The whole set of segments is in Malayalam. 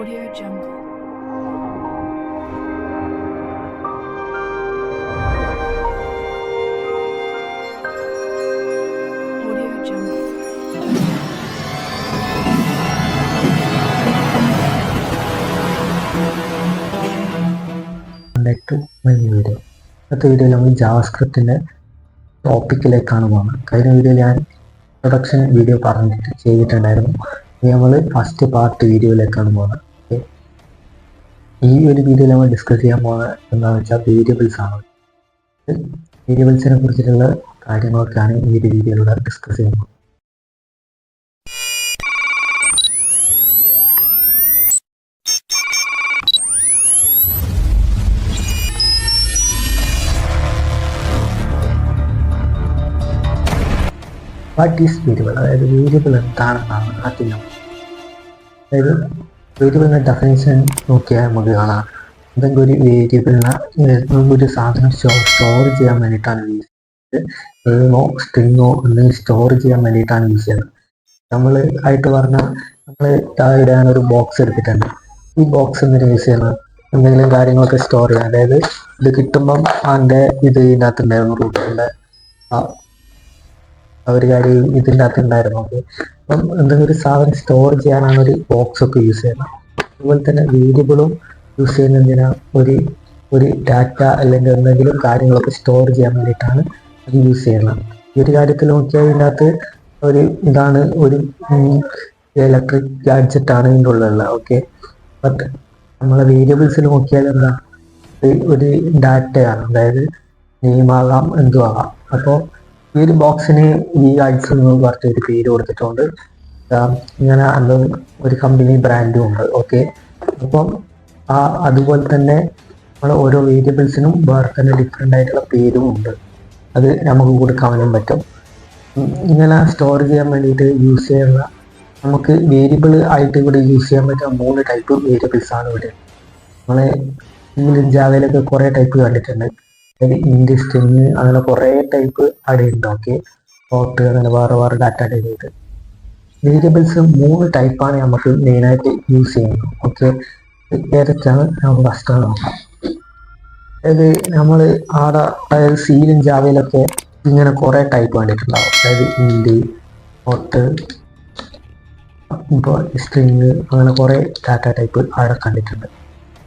Audio Jungle. Audio Jungle. Back to my video. ഇന്നത്തെ വീഡിയോയിൽ നമ്മൾ ജാവാസ്ക്രിപ്റ്റിൻ്റെ ടോപ്പിക്കിലേക്കാണ് പോകുന്നത്. കഴിഞ്ഞ വീഡിയോയിൽ ഞാൻ ഇൻട്രൊഡക്ഷൻ വീഡിയോ ചെയ്തിട്ടുണ്ടായിരുന്നു. ഇനി നമ്മൾ ഫസ്റ്റ് പാർട്ട് വീഡിയോയിലേക്കാണ് പോകുന്നത്. ഓക്കെ, ഈ ഒരു വീഡിയോയിൽ നമ്മൾ ഡിസ്കസ് ചെയ്യാൻ പോകുന്നത് എന്താണെന്ന് വെച്ചാൽ വേരിയബിൾസ് ആണ്. വേരിയബിൾസിനെ കുറിച്ചിട്ടുള്ള കാര്യങ്ങളൊക്കെയാണ് ഈ ഒരു വീഡിയോയിലൂടെ ഡിസ്കസ് ചെയ്യുന്നത്. വാട്ട് ഈസ് വേരിയബിൾ, അതായത് വേരിയബിൾ എന്താണെന്നാണ് ആദ്യം. അതായത് വേരിയബിളിൻ്റെ ഡെഫിനേഷൻ നോക്കിയാൽ നമുക്ക് കാണാം. എന്തെങ്കിലും ഒരു വേരിയബിളിനെ ഒരു സാധനം സ്റ്റോർ ചെയ്യാൻ വേണ്ടിയിട്ടാണ് യൂസ് ചെയ്യുന്നത്. നെയിമോ സ്ട്രിങ്ങോ എന്തെങ്കിലും സ്റ്റോർ ചെയ്യാൻ വേണ്ടിയിട്ടാണ് യൂസ് ചെയ്യുന്നത്. നമ്മൾ ആയിട്ട് പറഞ്ഞാൽ നമ്മൾ ഇടാനൊരു ബോക്സ് എടുത്തിട്ടുണ്ട്. ഈ ബോക്സ് എന്തിനാണ് യൂസ് ചെയ്യുന്നത്? എന്തെങ്കിലും കാര്യങ്ങളൊക്കെ സ്റ്റോർ ചെയ്യാൻ. അതായത് ഇത് കിട്ടുമ്പം അതിൻ്റെ ഇതിൻ്റെ അകത്തുണ്ടായിരുന്നു, റൂട്ടിൻ്റെ ഒരു കാര്യം ഇതിൻ്റെ അകത്ത് ഉണ്ടായിരുന്നു. ഓക്കെ, അപ്പം എന്തെങ്കിലും ഒരു സാധനം സ്റ്റോർ ചെയ്യാനാണ് ഒരു ബോക്സ് ഒക്കെ യൂസ് ചെയ്യുന്നത്. അതുപോലെ തന്നെ വേരിയബിളും യൂസ് ചെയ്യുന്നതിന് ഒരു ഡാറ്റ അല്ലെങ്കിൽ എന്തെങ്കിലും കാര്യങ്ങളൊക്കെ സ്റ്റോർ ചെയ്യാൻ വേണ്ടിയിട്ടാണ് അത് യൂസ് ചെയ്യുന്നത്. ഈ ഒരു കാര്യത്തിൽ നോക്കിയാൽ ഇതിൻ്റെ അകത്ത് ഇതാണ് ഒരു ഇലക്ട്രിക് ഗാഡ്ജറ്റാണ് ഇതിൻ്റെ ഉള്ളിലുള്ളത്. ഓക്കെ, ബട്ട് നമ്മളെ വേരിയബിൾസിൽ നോക്കിയാൽ എന്താ, ഒരു ഡാറ്റയാണ്. അതായത് നെയിമാകാം, എന്തും ആകാം. അപ്പോൾ ഈ ഒരു ബോക്സിന് വി ഐഡ്സ് എന്ന് പറഞ്ഞൊരു പേര് കൊടുത്തിട്ടുണ്ട്. ഇങ്ങനെ അത് ഒരു കമ്പനി ബ്രാൻഡും ഉണ്ട്. ഓക്കെ, അപ്പം അതുപോലെ തന്നെ നമ്മൾ ഓരോ വേരിയബിൾസിനും വേറെ തന്നെ ഡിഫറെൻ്റ് ആയിട്ടുള്ള പേരും ഉണ്ട്. അത് നമുക്ക് കൊടുക്കാനും പറ്റും. ഇങ്ങനെ സ്റ്റോർ ചെയ്യാൻ വേണ്ടിയിട്ട് യൂസ് ചെയ്യുന്ന നമുക്ക് വേരിയബിൾ ആയിട്ട് ഇവിടെ യൂസ് ചെയ്യാൻ പറ്റുന്ന 3 ടൈപ്പ് വേരിയബിൾസ് ആണ് ഇവിടെ. നമ്മളെ ജാവയിലൊക്കെ കുറേ ടൈപ്പ് കണ്ടിട്ടുണ്ട്. ഇൻഡ്, സ്ട്രിങ്, അങ്ങനെ കുറേ ടൈപ്പ് അവിടെ ഉണ്ട്. ഓക്കെ, ഫോർട്ട്, അങ്ങനെ വേറെ ഡാറ്റ ടൈപ്പ്. വേരിയബിൾസ് 3 ടൈപ്പാണ് നമുക്ക് മെയിനായിട്ട് യൂസ് ചെയ്യുന്നത്. ഓക്കെ, ഏതൊക്കെയാണ് നമുക്ക് ഫസ്റ്റ് നോക്കാം. അതായത് നമ്മൾ അതായത് സിയിലും ജാവയിലൊക്കെ ഇങ്ങനെ കുറേ ടൈപ്പ് കണ്ടിട്ടുണ്ടാവും. അതായത് ഇൻഡ്, ഫോർട്ട്, ഇപ്പോൾ സ്ട്രിങ്, അങ്ങനെ കുറേ ഡാറ്റ ടൈപ്പ് അവിടെ കണ്ടിട്ടുണ്ട്.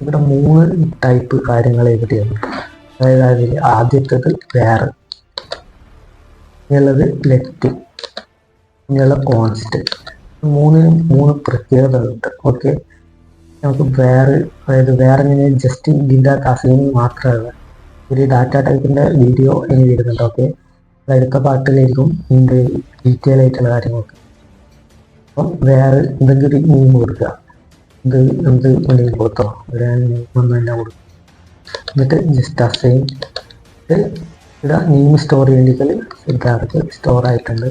ഇവിടെ 3 ടൈപ്പ് കാര്യങ്ങൾ എവിടെയാണ്. അതായത് അതിൽ ആദ്യത്തേത് വേറെ, ഇങ്ങനെയുള്ളത് ലെറ്റ്, ഇങ്ങനെയുള്ള കോൺസ്റ്റ്. 3നും 3 പ്രത്യേകതകളുണ്ട്. ഓക്കെ, നമുക്ക് അതായത് വേറെ ഇങ്ങനെ ജസ്റ്റ് ഇതിൻ്റെ അസൈനിങ് മാത്രമല്ല, ഒരു ഡാറ്റ ടൈപ്പിൻ്റെ വീഡിയോ ഇനി വരുന്നുണ്ട്. ഓക്കെ, അടുത്ത പാർട്ടിലായിരിക്കും ഇതിൻ്റെ ഡീറ്റെയിൽ ആയിട്ടുള്ള കാര്യങ്ങളൊക്കെ. അപ്പം വേറെ എന്തെങ്കിലും ഒരു നെയിം കൊടുക്കുക. എന്ത് നെയിം കൊടുത്തോ, ഒരു നെയിം തന്നെ കൊടുക്കും. എന്നിട്ട് ജസ്റ്റ് അസൈൻ ഇവിടെ നെയിം സ്റ്റോർ ചെയ്യേണ്ടിക്കൽ ഇതാർക്ക് സ്റ്റോർ ആയിട്ടുണ്ട്.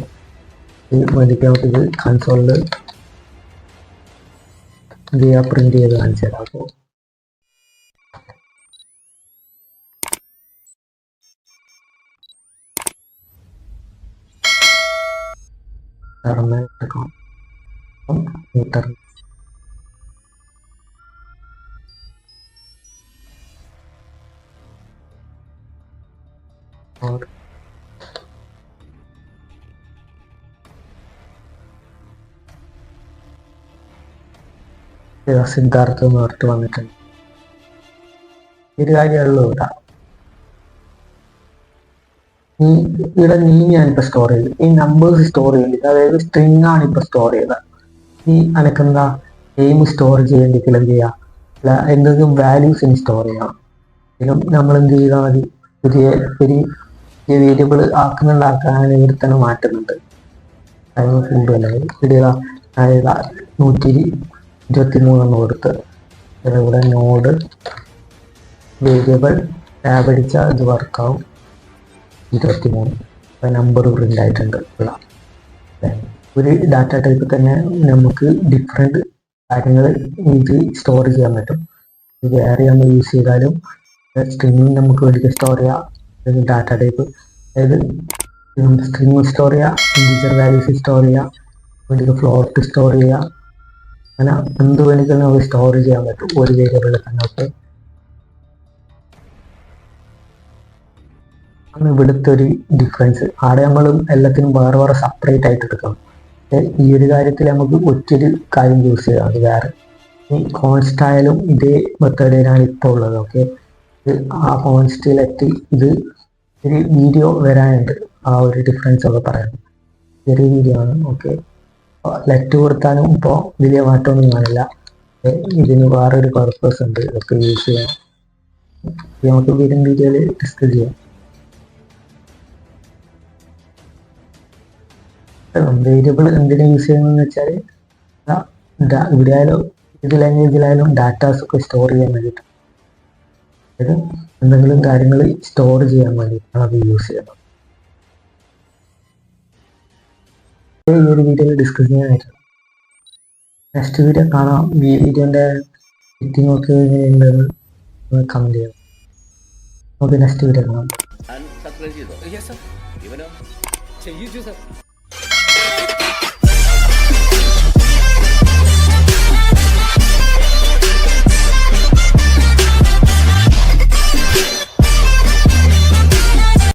വേണ്ടിയിട്ട് നമുക്ക് ഇത് കൺസോളിൽ ഇത് പ്രിന്റ് ചെയ്ത് കാണിച്ചു തരാം. അപ്പോൾ മീറ്റർ സിദ്ധാർത്ഥ എന്ന് പറഞ്ഞിട്ട് വന്നിട്ടുണ്ട്. ഒരു കാര്യമുള്ളൂ ഇവിടെ നെയിം ഞാനിപ്പോൾ സ്റ്റോർ ചെയ്തു. ഈ നമ്പേഴ്സ് സ്റ്റോർ ചെയ്യേണ്ടത്, അതായത് സ്ട്രിങ് ആണ് ഇപ്പോൾ സ്റ്റോർ ചെയ്തത്. ഈ അനക്കെന്താ നെയിം സ്റ്റോർ ചെയ്യേണ്ടിക്കൽ എന്ത് ചെയ്യുക, അല്ല എന്തെങ്കിലും വാല്യൂസിന് സ്റ്റോർ ചെയ്യണം. ഇതിലും നമ്മൾ എന്ത് ചെയ്താൽ മതി, പുതിയ വേരിയബിൾ ആക്കാൻ ഇവിടെ തന്നെ മാറ്റുന്നുണ്ട്. അതിന് കൂടുതലായി ഇടുക. അതായത് 123 കൊടുത്ത് ഇവിടെ നോഡ് വേരിയബിൾ ടാബ് അടിച്ചാൽ ഇത് വർക്കാവും. 23 നമ്പർ പ്രിൻ്റ് ആയിട്ടുണ്ട്. ഒരു ഡാറ്റ ടൈപ്പ് തന്നെ നമുക്ക് ഡിഫറെൻറ്റ് കാര്യങ്ങൾ ഇത് സ്റ്റോർ ചെയ്യാൻ പറ്റും. ഇത് വേറെ നമ്മൾ യൂസ് ചെയ്താലും സ്ട്രിങ് നമുക്ക് വേണ്ടിയിട്ട് സ്റ്റോർ ചെയ്യാം. ഡാറ്റ ടൈപ്പ്, അതായത് സ്ട്രിങ് സ്റ്റോർ ചെയ്യുക, ഇൻറ്റിജർ വാല്യൂസ് സ്റ്റോർ ചെയ്യുക, വേണ്ടിയിട്ട് ഫ്ലോട്ട് സ്റ്റോർ ചെയ്യുക, അങ്ങനെ എന്ത് വേണമെങ്കിലും നമുക്ക് സ്റ്റോർ ചെയ്യാൻ പറ്റും ഒരു വേരിയബിളിൽ തന്നെ. ഓക്കെ, ആണ് ഇവിടുത്തെ ഒരു ഡിഫറൻസ്. ആടെ നമ്മളും എല്ലാത്തിനും വേറെ വേറെ സെപ്പറേറ്റ് ആയിട്ട് എടുക്കണം. ഈ ഒരു കാര്യത്തിൽ നമുക്ക് ഒറ്റൊരു കാര്യം യൂസ് ചെയ്യാം, അത് വേറെ. ഈ കോൺസ്റ്റ് ആയാലും ഇതേ മെത്തേഡിലാണ് ഇപ്പോൾ ഉള്ളത്. ഓക്കെ, ആ കോൺസ്റ്റിലെത്തി ഇത് ഒരു വീഡിയോ വരാനുണ്ട്, ആ ഒരു ഡിഫറൻസ് ഒക്കെ പറയാം. ചെറിയ വീഡിയോ ആണ്. ഓക്കെ, ലെറ്റ് കൊടുത്താലും ഇപ്പോൾ വലിയ മാറ്റമൊന്നും കാണില്ല. ഇതിന് വേറൊരു പർപ്പസ് ഉണ്ട്, ഇതൊക്കെ യൂസ് ചെയ്യാം. നമുക്ക് വരും വീഡിയോയിൽ ഡിസ്കസ് ചെയ്യാം. വേരിയബിൾ എന്തിനാ യൂസ് ചെയ്യുന്നതെന്ന് വെച്ചാൽ ഇവിടെ ആയാലും ഏത് ലാംഗ്വേജിലായാലും ഡാറ്റാസ് ഒക്കെ സ്റ്റോർ ചെയ്യാൻ വേണ്ടിയിട്ട്, അതായത് എന്തെങ്കിലും കാര്യങ്ങൾ സ്റ്റോർ ചെയ്യാൻ വേണ്ടിയിട്ടാണ് അത് യൂസ് ചെയ്യുന്നത്. ഈ ഒരു വീഡിയോയിൽ ഡിസ്കസ് ചെയ്യാനായിട്ട് നെക്സ്റ്റ് വീഡിയോ കാണാം. ഈ വീഡിയോൻ്റെ എഡിറ്റിംഗ് ഒക്കെ എങ്ങനെയുണ്ടെന്ന് കമൻറ്റ് ചെയ്യാം. നമുക്ക് നെക്സ്റ്റ് വീഡിയോ കാണാം. സബ്സ്ക്രൈബ് ചെയ്തോ? Yes sir. ഇവനോ? ചെയ്യിച്ചു സർ.